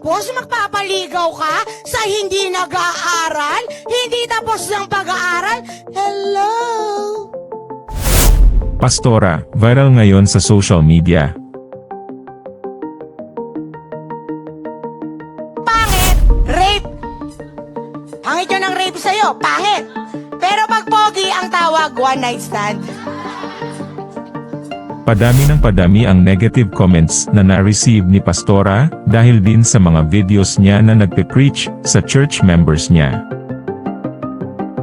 Tapos magpapaligaw ka sa hindi nag-aaral? Hindi tapos ng pag-aaral? Hello? Pastora, viral ngayon sa social media. Pangit! Rape! Pangit yun ang rape sa'yo, pangit! Pero pag pogi ang tawag, one night stand. Padami ng padami ang negative comments na na-receive ni Pastora dahil din sa mga videos niya na nagpe-preach sa church members niya.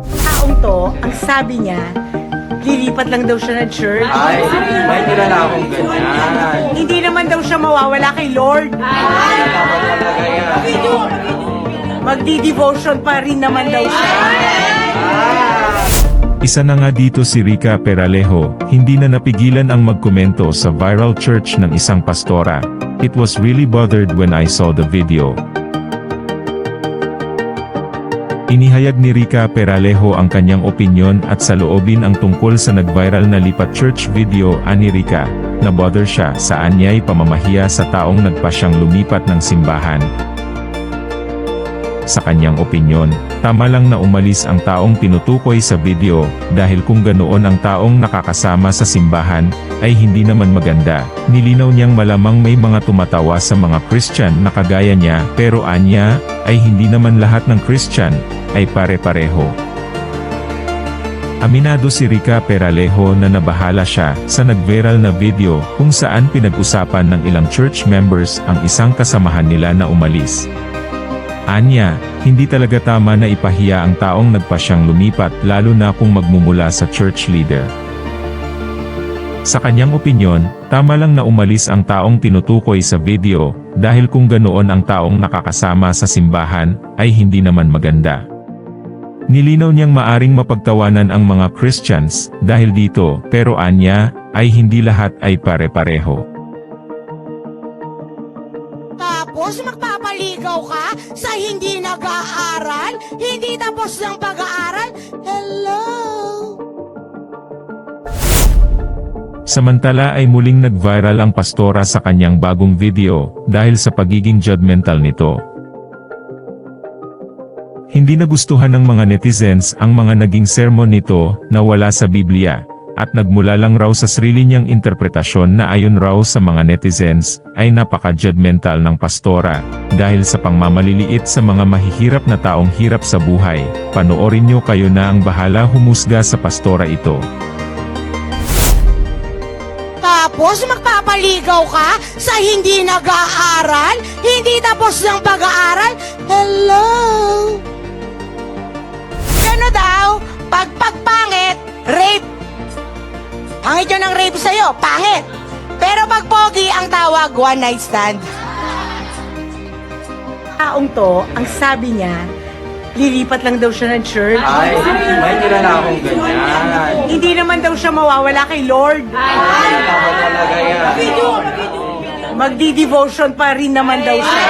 Taong to, ang sabi niya, lilipat lang daw siya ng church. Ay, may kilala akong ganyan. Hindi naman daw siya mawawala kay Lord. Dapat talaga yan. Magdi-devotion pa rin naman daw siya. Isa na nga dito si Rica Peralejo, hindi na napigilan ang magkomento sa viral church ng isang pastora. It was really bothered when I saw the video. Inihayag ni Rica Peralejo ang kanyang opinyon at saloobin ang tungkol sa nag-viral na lipat church video. Ani Rica, na-bother siya sa anyay pamamahiya sa taong nagpa siyang lumipat ng simbahan. Sa kanyang opinyon, tama lang na umalis ang taong tinutukoy sa video, dahil kung ganoon ang taong nakakasama sa simbahan, ay hindi naman maganda. Nilinaw niyang malamang may mga tumatawa sa mga Christian na kagaya niya, pero anya, ay hindi naman lahat ng Christian, ay pare-pareho. Aminado si Rica Peralejo na nabahala siya sa nag-viral na video kung saan pinag-usapan ng ilang church members ang isang kasamahan nila na umalis. Anya, hindi talaga tama na ipahiya ang taong nagpa siyang lumipat lalo na kung magmumula sa church leader. Sa kanyang opinyon, tama lang na umalis ang taong tinutukoy sa video, dahil kung ganoon ang taong nakakasama sa simbahan, ay hindi naman maganda. Nilinaw niyang maaring mapagtawanan ang mga Christians, dahil dito, pero anya, ay hindi lahat ay pare-pareho. Tapos magpapaligaw ka sa hindi nag-aaral? Hindi tapos ng pag-aaral? Hello? Samantala ay muling nag-viral ang pastora sa kanyang bagong video, dahil sa pagiging judgmental nito. Hindi nagustuhan ng mga netizens ang mga naging sermon nito na wala sa Biblia, at nagmula lang raw sa sarili niyang interpretasyon na ayon raw sa mga netizens, ay napaka-judgmental ng pastora, dahil sa pangmamaliliit sa mga mahihirap na taong hirap sa buhay. Panoorin niyo, kayo na ang bahala humusga sa pastora ito. Tapos magpapaligaw ka sa hindi nag-aaral? Hindi tapos ng pag-aaral? Hello? Ano daw? Pagpangit, rape. Pangit yun ang rape sa'yo, pangit. Pero pag pogi ang tawag, one night stand. Taong to, ang sabi niya, lilipat lang daw siya ng church. Ay, may kilala akong ganyan. Hindi naman daw siya mawawala kay Lord. Dapat talaga yan. Magdi-devotion pa rin naman daw siya.